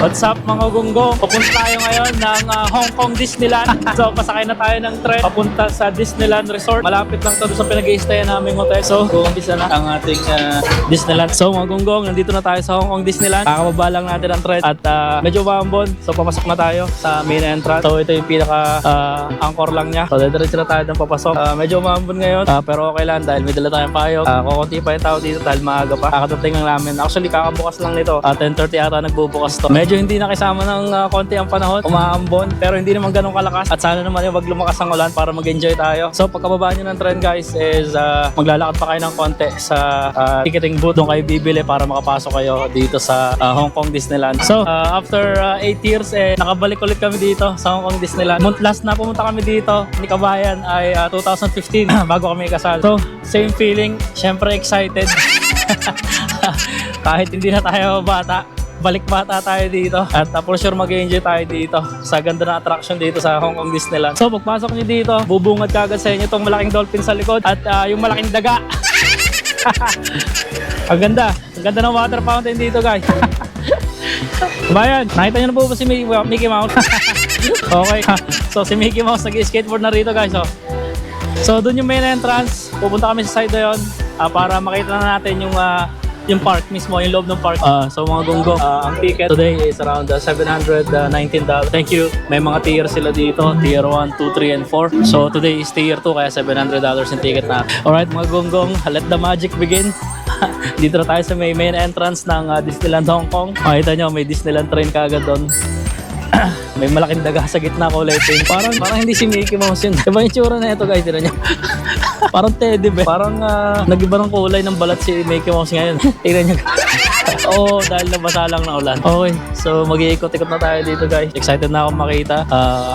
What's up mga gunggong? Papunta tayo ngayon ng Hong Kong Disneyland. So pasakay na tayo ng tren papunta sa Disneyland Resort. Malapit lang to sa pinag-i-stayan naming hotel. So umpisa na ang ating Disneyland. So mga gunggong, nandito na tayo sa Hong Kong Disneyland. Kakababa lang natin ang tren at medyo maambon. So papasok na tayo sa main entrance. So ito yung pinaka anchor lang niya. So diretso na tayo ng papasok. Medyo maambon ngayon pero okay lang dahil may dala tayong payong. Kukunti pa yung tao dito dahil maaga pa. Kakadating lang namin. Actually kakabukas lang nito. 10:30 ata nagbubukas to. Medyo hindi nakisama ng konti ang panahon, umaambon, pero hindi naman ganun kalakas at sana naman yung wag lumakas ang ulan para mag-enjoy tayo. So pagkababa nyo ng tren guys is maglalakad pa kayo ng konti sa ticketing booth, doon kayo bibili para makapasok kayo dito sa Hong Kong Disneyland. So after 8 years nakabalik ulit kami dito sa Hong Kong Disneyland. Last na pumunta kami dito ni Kabayan ay 2015 bago kami kasal. So same feeling, syempre excited. Kahit hindi na tayo bata, balik bata tayo dito at for sure mag-enjoy tayo dito sa ganda ng attraction dito sa Hong Kong Disneyland. So pagpasok nyo dito, bubungad kagad sa inyo itong malaking dolphin sa likod at yung malaking daga. Ang ganda ng water fountain dito guys. Bayan, nakita nyo na po ba si Mickey Mouse? Okay, so si Mickey Mouse nag-skateboard na rito guys. So doon yung main entrance, pupunta kami sa side na yun para makita na natin yung park mismo, yung loob ng park. So mga gunggong, ang ticket today is around $719. Thank you. May mga tier sila dito, tier 1, 2, 3, and 4. So today is tier 2 kaya $700 yung ticket na. Alright mga gunggong, let the magic begin. Dito na tayo sa main entrance ng Disneyland Hong Kong. Makita nyo, may Disneyland train kaagad doon. May malaking daga sa gitna ko lighting. Parang hindi si Mickey Mouse yun. Diba yung tsura na ito guys, tira nyo. Parang teddy bear. Parang nag-iba ng kulay ng balat si Mickey Mouse ngayon. Tira nyo. Oo, dahil nabasa lang na ulan. Okay, so mag-iikot-ikot na tayo dito guys. Excited na akong makita.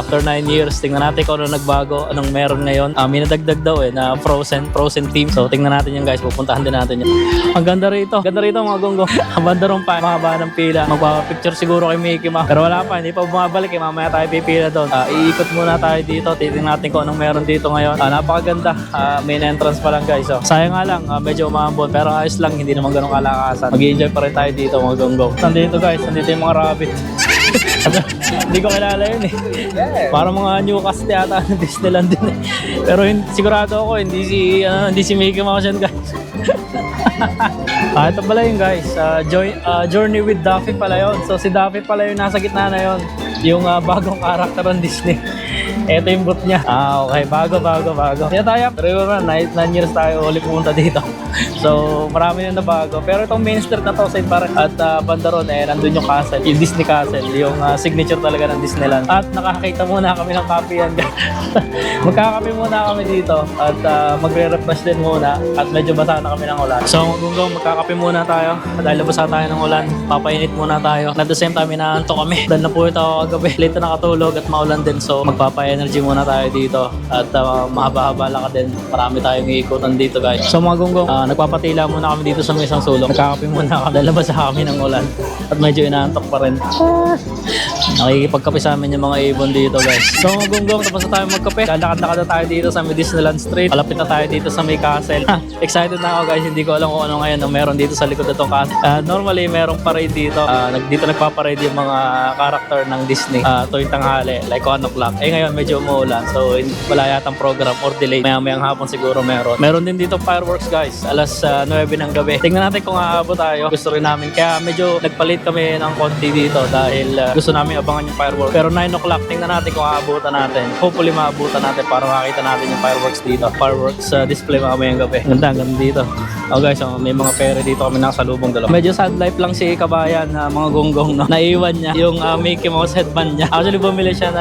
After 9 years, tingnan natin kung ano nagbago, anong meron ngayon. May nadagdag daw na Frozen theme. So tingnan natin yung guys, pupuntahan din natin yun. Ang ganda rito mga gonggong. Ang banda ron pa, mahaba ng pila. Magpapapicture siguro kay Mickey Mouse. Pero wala pa, hindi pa bumabalik mamaya tayo pipila doon. Iikot muna tayo dito, titingnan natin kung anong meron dito ngayon. Napakaganda, main entrance pa lang guys. Sayang nga lang, medyo umambon pero ayos lang, hindi naman ganun kalakasan. Mag-enjoy pa rin tayo dito mga gonggong. Nandito guys, nandito yung mga rabbit. Hindi ko kilala yun eh. Parang mga Newcastle yata ng Disneyland din eh. Pero sigurado ako hindi si Mickey Mouse yan guys. Ito pala yun guys, Journey with Daffy pala yun. So si Daffy pala yung nasa gitna na yun, yung bagong karakter ng Disney. Ito yung booth niya. Okay, bago. Kaya tayo, pero 9 years tayo ulit pumunta dito. So marami na bago. Pero itong main street na to, St. Park at banda ron nandun yung castle, yung Disney Castle, yung signature talaga ng Disneyland. At nakakita muna kami ng kape yan. Magkakape muna kami dito at magre-refresh din muna at medyo basa na kami ng ulan. So magunggong, magkakape muna tayo dahil basa tayo ng ulan. Papainit muna tayo. At the same time, inaantok kami. Dahil na po ito kagabi. Late na nakatulog at maulan din. So magpapa-energy muna tayo dito at mahaba-haba lang din. Marami tayong iikutan dito guys. So mga gunggong, nagpapatila muna kami dito sa may isang sulok. Nagkakape muna kami dahil nabasa kami ng ulan at medyo inaantok pa rin. Nakikipagkape sa amin yung mga ibon dito guys. So mga gunggong, tapos na tayo magkape. Lalakad-lakad na tayo dito sa may Disneyland Street. Malapit na tayo dito sa may castle. Excited na ako guys, hindi ko alam kung ano ngayon ang meron dito sa likod itong castle. Normally merong parade dito. Dito nagpaparade yung mga karakter ng Disney tuwing tanghali, like 1 o'clock. Ngayon medyo umuulan, so wala yatang program or delay. Maya-mayang hapon siguro meron din dito fireworks guys, alas 9 ng gabi. Tingnan natin kung aabot tayo. Gusto rin namin, kaya medyo nagpalit kami ng konti dito dahil gusto namin abangan yung fireworks. Pero 9 o'clock, tingnan natin kung aabutan natin. Hopefully maabutan natin para makita natin yung fireworks dito. Fireworks display mamayang gabi. Ganda dito. Guys, may mga pere dito kami nakasalubong dalawa. Medyo sad life lang si Kabayan, mga gonggong, no? Naiwan niya yung Mickey Mouse headband niya. Actually bumili siya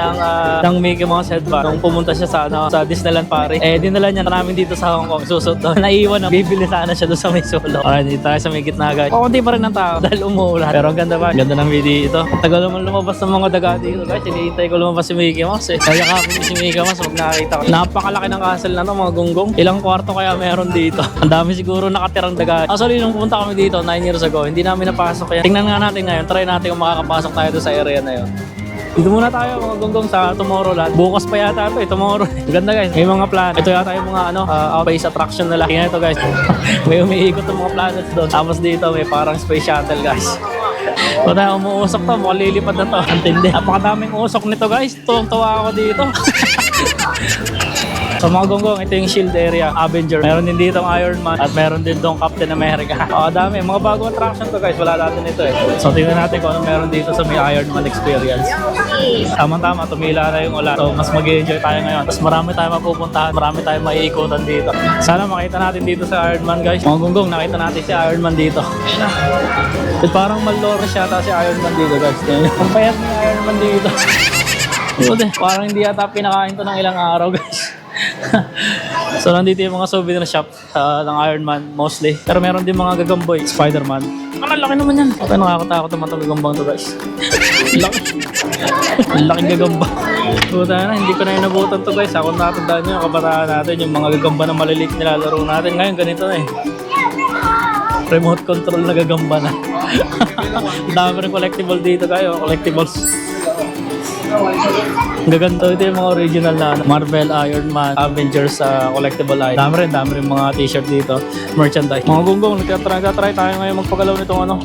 ng Mickey Mouse headband nung pumunta siya sa Disneyland Paris. Dinala niya namin dito sa Hong Kong. Susot doon. Naiwan na. Bibili sana siya doon sa may sulok. Alright, dito tayo sa may gitna guys. Kunti pa rin ng tao dahil umuulan. Pero ang ganda ba? Ganda ng video ito. Ang tagal naman lumabas ng mga daga dito guys. Hinihintay ko lumabas si Mickey Mouse eh. Kaya kapag si Mickey Mouse, wag nakakita ko. Napakalaki ng castle na to mga gonggong. Ilang kwarto kaya meron dito. Ang dami siguro nakatirang daga. Actually, nung pumunta kami dito 9 years ago, hindi namin napasok yan. Tingnan nga natin ngayon. Try natin kung makakapasok tayo doon sa area na yun. Dito muna tayo mga gonggong sa Tomorrowland. Bukas pa yata ito tomorrow. Ganda guys, may mga plan. Ito yata yung mga space attraction nila. Tingnan ito guys. May umiikot ng mga planets doon. Tapos dito may parang space shuttle guys. So tayo umuusok to, mukhang lilipad na to. Ang tindi. Napakadaming usok nito guys. Tuwang-tuwa ako dito. So mga gonggong, ito yung shield area, Avenger. Meron din dito ang Iron Man at meron din doong Captain America. Dami. Mga bagong attraction to guys. Wala natin ito eh. So tingnan natin kung ano meron dito sa may Iron Man experience. Tama-tama, tumila na yung ulan. So mas mag-enjoy tayo ngayon. Tapos marami tayong mapupuntahan, marami tayong maiikutan dito. Sana makita natin dito sa Iron Man guys. Mga gonggong, nakita natin si Iron Man dito. At parang malores yata si Iron Man dito guys. Ang payat ni Iron Man dito. Parang hindi yata pinakain to ng ilang araw guys. So nandito yung mga souvenir shop ng Iron Man mostly. Pero meron din mga gagamboy, Spider-Man. Ang laki naman yan. Okay, nakakatakot naman itong gagambang to guys. Laki. Ang laking gagamba. Puta na, hindi ko na inabutan to guys. Ako natandaan nyo, kabataan natin, yung mga gagamba na maliliit nilalaro natin. Ngayon ganito na eh. Remote control na gagamba na. Dami rin collectible dito kayo, collectibles. Gaganto ito yung mga original na Marvel, Iron Man, Avengers collectible item. Dami rin mga t-shirt dito, merchandise. Mga gonggong, nagtatry tayo ngayon magpagalaw nitong ano,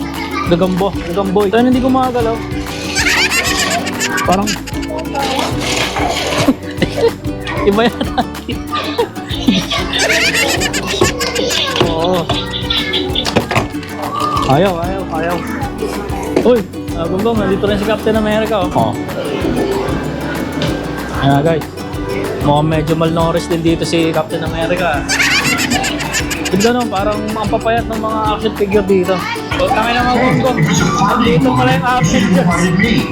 gagamboy. Ito hindi ko makagalaw. Parang iba yata. Oo. Ayaw. Uy, gonggong, nandito rin si Captain America oh. Ayan guys, mukhang medyo malnourished din dito si Captain America. Tignan no, parang ang papayat ng mga action figure dito. So, tangin na mga gonggong, dito pala yung action figures.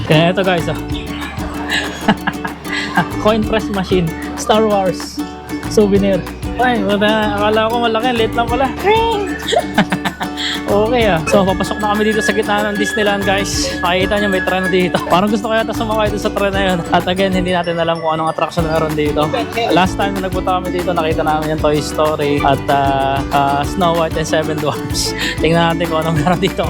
Kaya ito guys coin press machine, Star Wars souvenir. Ay, akala ko malaki, late lang pala. Okay so papasok na kami dito sa gitna ng Disneyland guys. Makikita nyo may tren dito. Parang gusto ko yata sumakay dito sa tren na yun. At again, hindi natin alam kung anong attraction meron dito. Last time na nagpunta kami dito, nakita namin yung Toy Story at Snow White and Seven Dwarfs. Tingnan natin kung anong meron dito.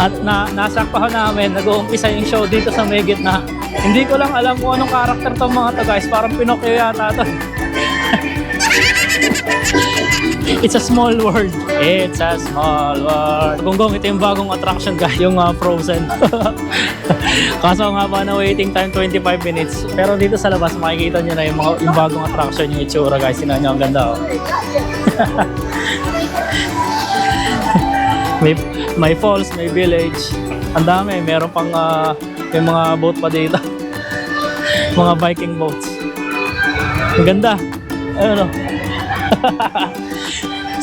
At nasakpahan namin, nag-uumpisa yung show dito sa may gitna. Hindi ko lang alam kung anong karakter tong mga to guys. Parang Pinocchio yata to. It's a small world. It's a small world. Gonggong, ito yung bagong attraction guys, yung Frozen. Kaso nga ba na waiting time 25 minutes. Pero dito sa labas makikita nyo na yung bagong attraction, yung itsura guys. Tingnan nyo, ang ganda oh. may falls, may village. Ang dami, meron pang may mga boat pa dito. Mga Viking boats. Ang ganda. Ayun o.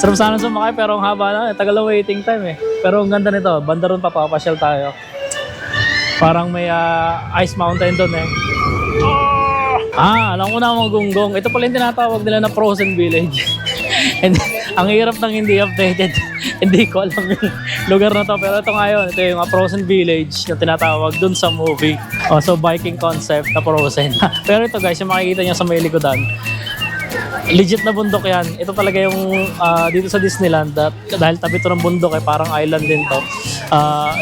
Sarap sana sumakay pero ang haba na, tagal ang waiting time eh. Pero ang ganda nito, banda ron papapasyal tayo. Parang may ice mountain doon eh. Alam ko na mga gonggong. Ito pala yung tinatawag nila na Frozen Village. And ang hirap ng hindi updated. Hindi ko alam yung lugar na to. Pero ito ngayon, ito yung Frozen Village na tinatawag dun sa movie. So Viking concept na Frozen. Pero ito guys, yung makikita nyo sa may likodan, legit na bundok yan. Ito talaga yung dito sa Disneyland dahil tabi ito ng bundok parang island din to.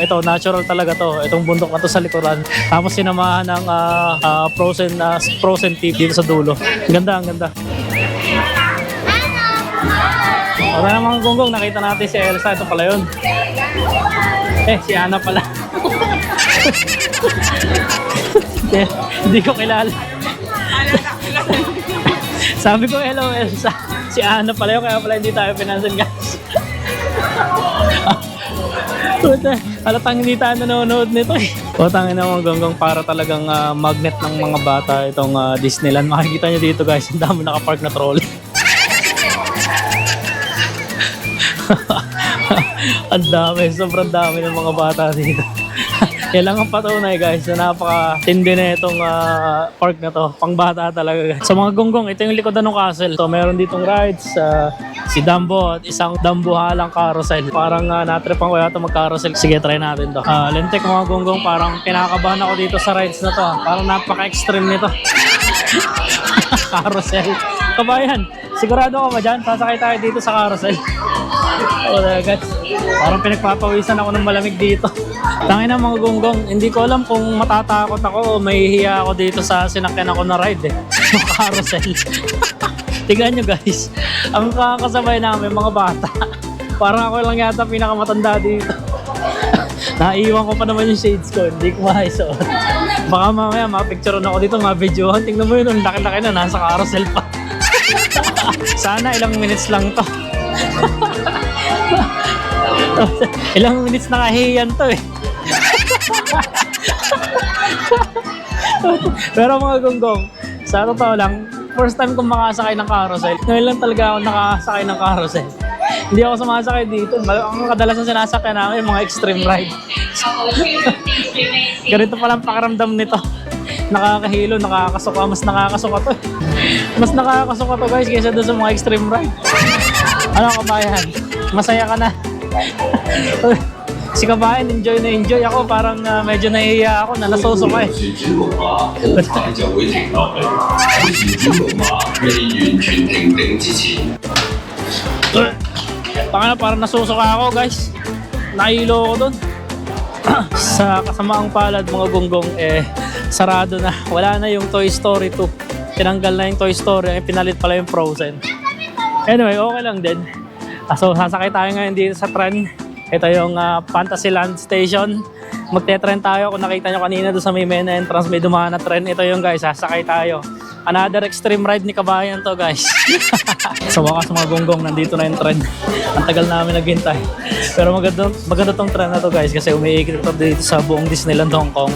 Ito natural talaga to. Itong bundok na to sa likuran. Tapos sinamahan ng frozen tip dito sa dulo. Ang ganda, ang ganda. Okay na mga gonggong, nakita natin si Elsa. Ito pala yun. Si Anna pala. Hindi ko kilala. Sabi ko, hello Elsa. Si Anna pala yun, kaya pala hindi tayo pinansin guys. Halatang hindi tayo nanonood nito eh. Tangin na mga gonggong, para talagang magnet ng mga bata itong Disneyland. Makikita nyo dito guys, ang dami nakapark na trolley. Ang dami, sobrang dami ng mga bata dito. Kailangan patunay guys na napaka-tindi na itong park na to. Pangbata talaga guys. Sa mga gonggong, ito yung likodan ng castle. So meron ditong rides, si Dumbo at isang Dumbo-halang carousel. Parang natripan ko yata mag-carousel. Sige, try natin to. Lentek mga gonggong, parang kinakabahan ako dito sa rides na to. Parang napaka-extreme nito. Carousel. Kabayan, sigurado ka ba dyan? Sasakay tayo dito sa carousel. Guys, parang pinagpapawisan ako ng malamig dito. Tangin na mga gonggong, hindi ko alam kung matatakot ako o mahihiya ako dito sa sinakyan ako na ride eh. Yung carousel. Tingnan nyo guys, ang kakasabay namin mga bata. Parang ako lang yata pinakamatanda dito. Naiiwan ko pa naman yung shades ko, hindi ko maisuot. Baka mamaya mapicturean ako dito, mabidyohan. Tingnan mo yun, ang laki-laki na, nasa carousel pa. Sana ilang minutes lang to. Ilang minutes nakahiyan to eh. Pero mga gonggong, sa totoo lang, first time kong makasakay ng carousel. Ngayon lang talaga ako nakasakay ng carousel. Hindi ako sumasakay dito. Ang kadalasan sinasakyan namin mga extreme ride. Ganito palang pakiramdam nito. Nakakahilo, nakakasuka. Mas nakakasuka to eh. Mas nakakasuka to guys kaysa doon sa mga extreme ride. Ano kabayan? Masaya ka na. Si kabayan, enjoy na enjoy ako. Parang medyo nahihiya ako na nasusuka eh. Parang nasusuka ako guys. Nahilo ako doon. Sa kasamaang palad mga gonggong sarado na. Wala na yung Toy Story 2. Tinanggal na yung Toy Story. Pinalit pala yung Frozen. Anyway, okay lang din. So sasakay tayo ngayon dito sa tren. Ito yung Fantasyland Station. Magte-tren tayo. Kung nakita nyo kanina doon sa may main entrance, may dumaan na tren. Ito yung guys, sasakay tayo. Another extreme ride ni kabayan to guys. Sa wakas mga gonggong, nandito na yung tren. Ang tagal namin naghintay. Pero maganda tong tren na to guys kasi umiikot ito dito sa buong Disneyland Hong Kong.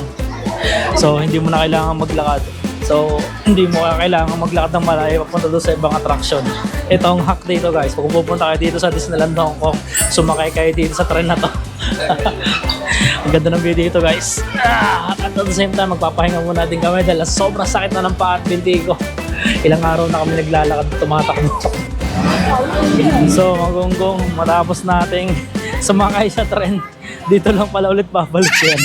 So hindi mo na kailangan maglakad. So hindi mo kailangan maglakad ng malayo papunta doon sa ibang attraction. Ito ang hack dito guys. Kung pupunta kayo dito sa Disneyland Hong Kong, sumakay kayo dito sa tren na to. Ang ganda ng video dito guys. At at the same time, magpapahinga muna din kami dahil sobrang sakit na ng paa at binti ko. Ilang araw na kami naglalakad at tumatakbo. So mga gonggong, matapos nating sumakay sa tren, dito lang pala ulit babalik yan.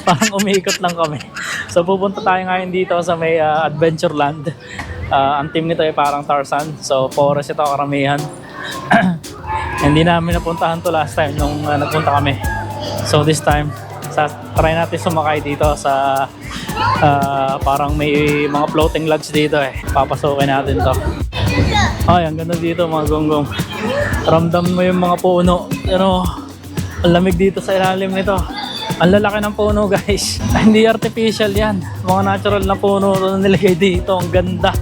Parang umiikot lang kami. So pupunta tayo ngayon dito sa may Adventureland. Ang team nito ay parang Tarzan. So forest ito karamihan. Hindi namin napuntahan to last time nung nagpunta kami. So this time, try natin sumakay dito sa parang may mga floating logs dito eh. Papasukin natin to. Ay, ang ganda dito mga gonggong. Ramdam mo yung mga puno. Ang lamig dito sa ilalim nito. Ang lalaki ng puno guys. Hindi artificial yan. Mga natural na puno na nilagay dito. Ang ganda.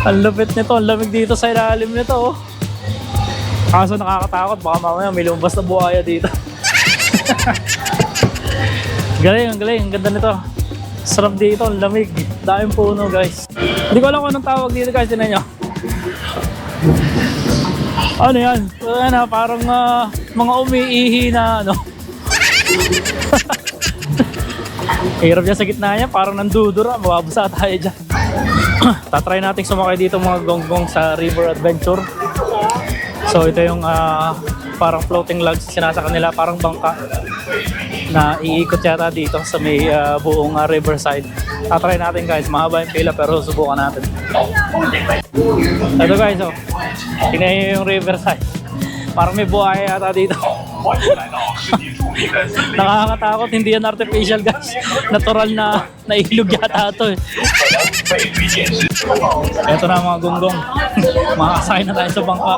Ang lupit nito. Ang lamig dito sa ilalim nito. Kaso nakakatakot. Baka mamaya may lumabas na buhaya dito. Galing, ang galing. Ang ganda nito. Sarap dito. Ang lamig. Daming puno guys. Hindi ko alam kung anong tawag dito guys. Tinan nyo. Ano yan? Parang mga umiihi na ano. Hirap niya sa gitna niya, parang nandudura, mababasa tayo dyan. Tatry natin sumakay dito mga gonggong sa River Adventure. So ito yung parang floating logs, sinasaka nila parang bangka na iikot yata dito sa may buong riverside. Tatry natin guys, mahaba yung pila pero subukan natin. Ito guys, oh. Tingnan nyo yung riverside. Parang may buhaya yata dito. Nakakatakot, hindi yan artificial guys. Natural na ilog yata ito eh. Ito na mga gonggong. Makakasakay na tayo sa bangka.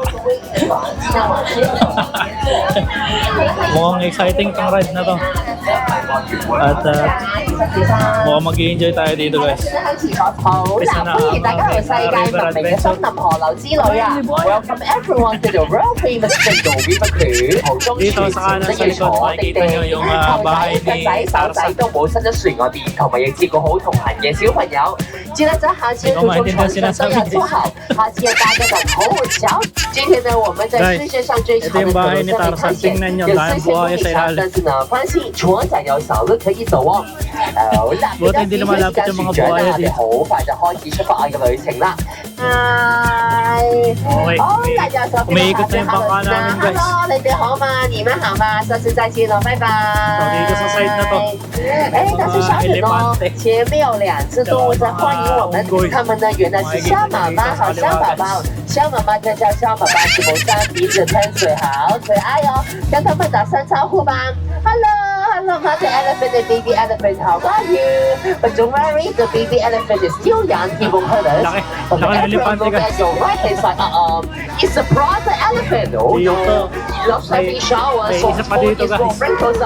Mukhang exciting tong ride na to. At mukhang mag-i-enjoy tayo dito guys. Isa na ang River Adventure. Dito sa kanan sa likod, makikita nyo yung bahay ni Tarzan. Hindi ko maintindihan sinasabi guys. Ito yung bahay ni Tarzan. Tingnan nyo, dahil buhaya sa ilalim. Buti hindi lumalapit yung mga buhaya dito. Okay, umiikot na yung bangka namin guys. So dito sa side na to, mga elepante. Hello, mother elephant and baby elephant. How are you? But don't worry, the baby elephant is still young. He won't hurt us. Laki. But the Laki ng elephant elepante, look guys. at your right hand side. It's a brother elephant. Oh Dito. no, he loves having showers. May So isa pa food dito, is for guys. wrinkles.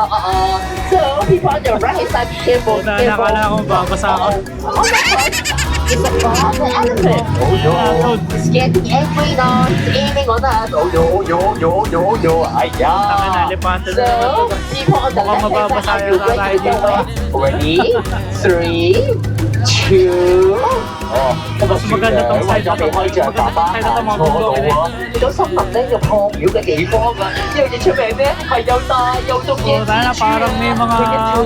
So people on your right hand side, be careful. Puta, nakala ko babasa ako. Oh my God. It's a brother elephant. Oh no. He's getting angry now. He's aiming on us. Oh no. Ay, Taka na, yeah. elepante na So, naman to. people on the Mukhang left hand mababasa side, are yata you ready tayo to dito. go? Ready? 3, 2.哦，今日船長為咗避開象爸爸行錯路啊，去到森林呢個破廟嘅地方啊，呢樣嘢出名咧係又大又毒嘅蜘蛛 Puta na, parang may mga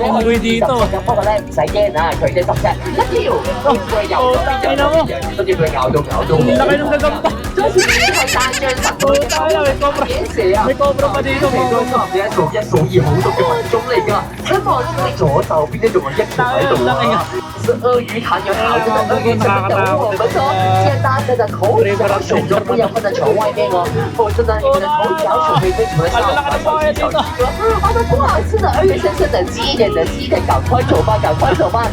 unggoy dito. 不過咧唔使驚啊，佢哋10隻一條，會唔會游到邊有邊嘅，跟住佢咬到。 Ang laki ng gagamba. 嗰時係彈將實到嘅 Puta na, may cobra. 野蛇啊！ May cobra pa dito, 其 mga 中 gagamba. 一數一數二好毒嘅物種嚟㗎，睇望你左手邊咧仲有一條喺度啊！是鱷魚彈有好多鱷魚怎麼有我們說現大家的頭小手都不要放在床外面哦，否則呢你們的頭小手會被什麼上小心小心說啊，那不好吃的鱷魚先生冷靜一點，冷靜一點，趕快走吧，趕快走吧！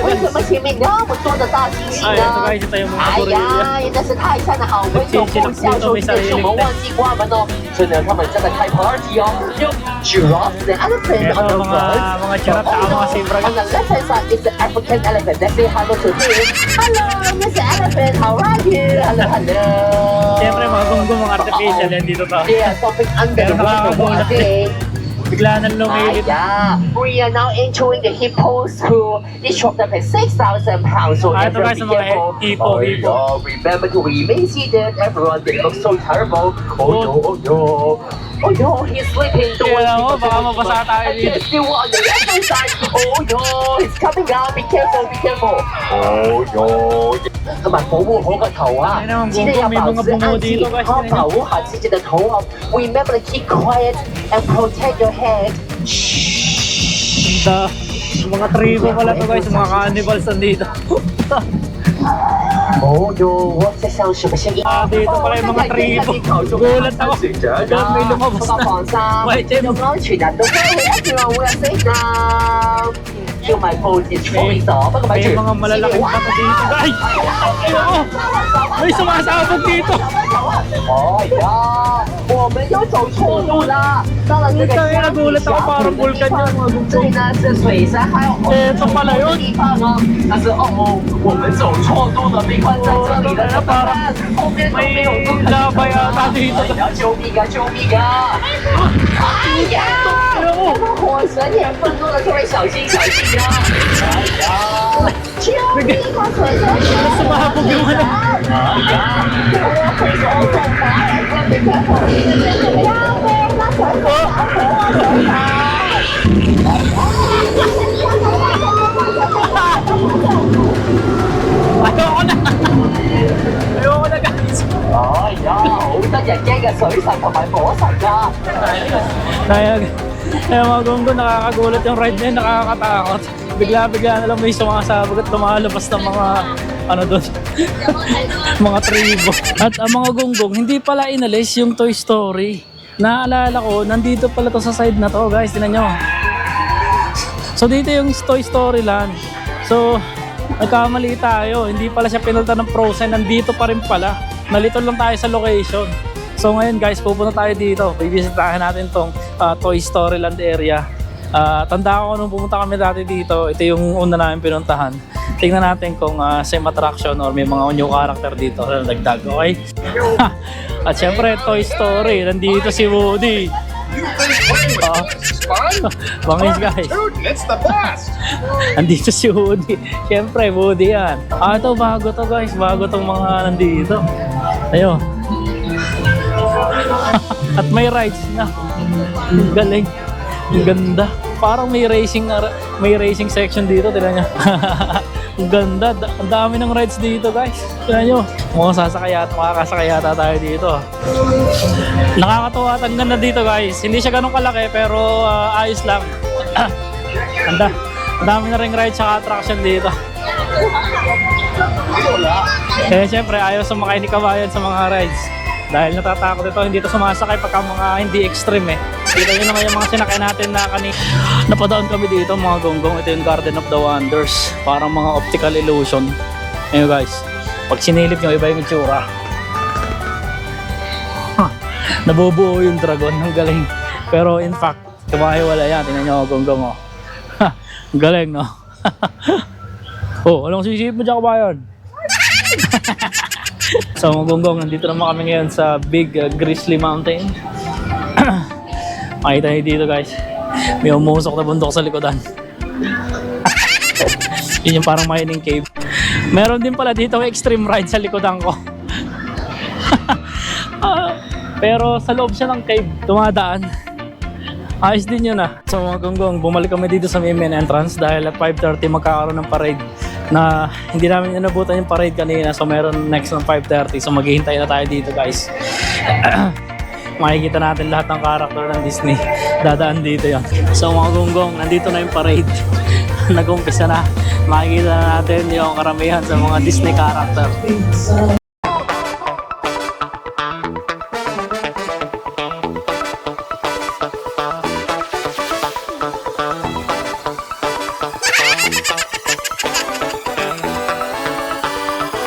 為什麼前面那麼多的大猩猩 Ay, ito 呢？ guys, ito yung mga 哎 gorilla. 呀，原來是泰山的好朋友不下手機的熊貓忘記關門哦，真的他們真的開 party 哦，有 giraffe and elephant on the mga giraffe at mga zebra. On the left hand side is the African elephant. Let's say hello to him. Hello, Mr. Elephant. How are you? Hello. Siyempre, mga gunggong, mga artificial yan dito to. Yeah, something under the water. What are they? Bigla nang lumilit. Yeah, we are now entering the hippos who each of them has 6,000 pounds. So Ito everyone guys, be sa mga careful. hippo. Yeah, remember to remain seated. Everyone, they look so terrible. Oh no. Oh no, he's sleeping. Don't worry, Kaya mo, people, baka don't worry, mabasa tayo I dito. can still on the left hand side. Oh no, he's coming out. Be careful, be careful. Oh no. 同埋保護好個頭啊！記得要保持安靜，好保護好自己的頭啊！Remember to keep quiet and protect your head. Ganda. Mga tribo pala to guys, mga cannibals nandito. 哦哟，這像什麼聲音？ Dito pala yung mga tribo. Gulat ako. Doon may lumabas na. 放心， Wait, Tim. 用安全人都可以everyone will stay down。要咪報捷吹咗，不過咪 May mga malalaking bato dito guys. Ayun mo. May sumasabog dito. 哎呀，我們又走錯路啦！到了這個 Putang ina, gulat ako, parang vulkan yun, mga 這裡呢是水山，還有紅 Eto pala yun. 地方哦。但是哦，我們走錯路了，被關在這裡了，怎麼辦？後面都沒有路可以 Labay ata dito. 要救命啊！救命啊！哎呀！ Ayun mo. 火神也憤怒了，各位小心小心啊！哎呀！救命啊！火神也 Sumabog yung ano. 哎呀！我會手痛打人嘅，你睇我救命啊！水火啊！火啊！水啊！ Ayoko na. Ayoko na guys. 哎呀，好得人驚嘅水神同埋火神㗎！ Kaya mga gunggo, nakakagulat yung ride na yun, nakakatakot. Bigla-bigla na lang may sumasabog at lumalabas ng mga ano doon, mga tribo. At ang mga gunggong, hindi pala inalis yung Toy Story. Naalala ko, nandito pala to sa side na to guys, tinan nyo. So dito yung Toy Story land. So nagkamali tayo, hindi pala siya pinalta ng Frozen, nandito pa rin pala. Nalito lang tayo sa location. So ngayon guys, pupunta tayo dito. Bibisitahin natin tong Toy Story Land area. Tanda ko nung pumunta kami dati dito, ito yung una namin pinuntahan. Tingnan natin kung same attraction or may mga new character dito na nagdag, okay? At syempre, Toy Story, nandito si Woody. Bangis guys. Dude, it's the best! Andito si Woody. Siyempre, Woody yan. Ito, bago to guys. Bago tong mga nandito. Ayun. At may rides na. Ang galing. Ang ganda. Parang may racing section dito. Tignan nyo. Ang ganda. Ang dami ng rides dito guys. Tignan nyo. Makakasakay yata tayo dito. Nakakatuwa at ang ganda dito guys. Hindi siya ganun kalaki pero ayos lang. Ganda. Ang dami na ring rides sa attraction dito. Kaya syempre ayaw sumakay ni kabayan sa mga rides. Dahil natatakot ito, hindi ito sumasakay pagka mga hindi extreme eh. Kita nyo naman yung mga sinakay natin na kanina. Napadaan kami dito mga gonggong. Ito yung Garden of the Wonders. Parang mga optical illusion. Ayun guys, pag sinilip nyo, iba yung itsura. Nabubuo yung dragon, ang galing. Pero in fact, tumahiwala yan. Tingnan nyo, gonggong oh. Ang galing, no? Oh, anong sisip mo dyan, kabayan? So mga gonggong, nandito naman kami ngayon sa Big Grizzly Mountain. Makita niyo dito guys, may umusok na bundok sa likodan. Yun yung parang mining cave. Meron din pala dito extreme ride sa likodan ko. Pero sa loob siya ng cave, tumadaan. Ayos din yun ah. So mga gonggong, bumalik kami dito sa main entrance dahil at 5:30 magkakaroon ng parade na hindi namin inabutan yung parade kanina. So meron next ng 5:30. So maghihintay na tayo dito guys. Makikita natin lahat ng karakter ng Disney. Dadaan dito yan. So mga gonggong, nandito na yung parade. Nag-umpisa na. Makikita na natin yung karamihan sa mga Disney character.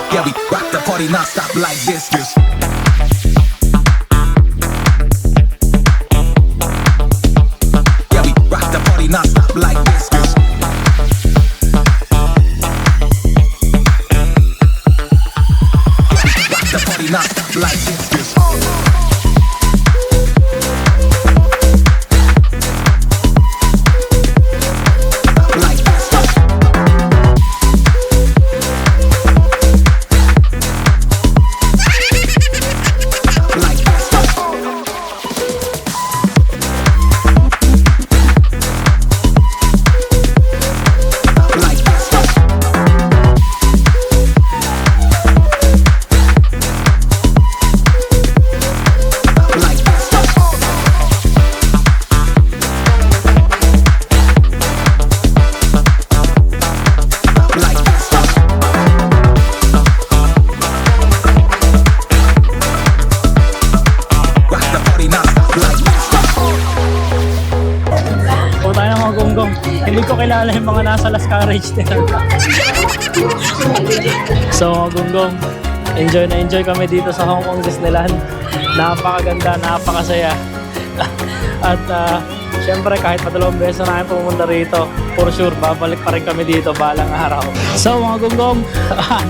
Yeah, we rock the party non-stop like this. Yeah, we rock the party non-stop like this. Rock the party non-stop like this. Like this. Like this. Like this. Like this. Like this. Rock the party non-stop like this. O tayo ng mga gonggong. Hindi ko kilala yung mga nasa Las Carriage nila. So mga gonggong, enjoy na enjoy kami dito sa Hong Kong Disneyland. Napakaganda, napakasaya. At syempre kahit padalawang beses na namin pumunta rito, for sure babalik pa rin kami dito balang araw. So mga gonggong,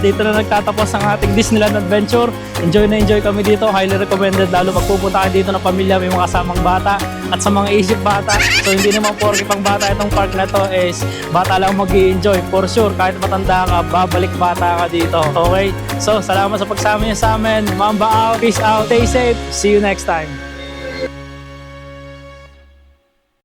dito na nagtatapos ang ating Disneyland adventure. Enjoy na enjoy kami dito, highly recommended lalo pag pupunta kayo dito ng pamilya, may mga kasamang bata at sa mga isip bata. So hindi naman porke pang bata itong park na to, is bata lang mag-i-enjoy. For sure kahit matanda ka, babalik bata ka dito. Okay? So salamat sa pagsama niyo sa amin. Mamba out, peace out, stay safe, see you next time.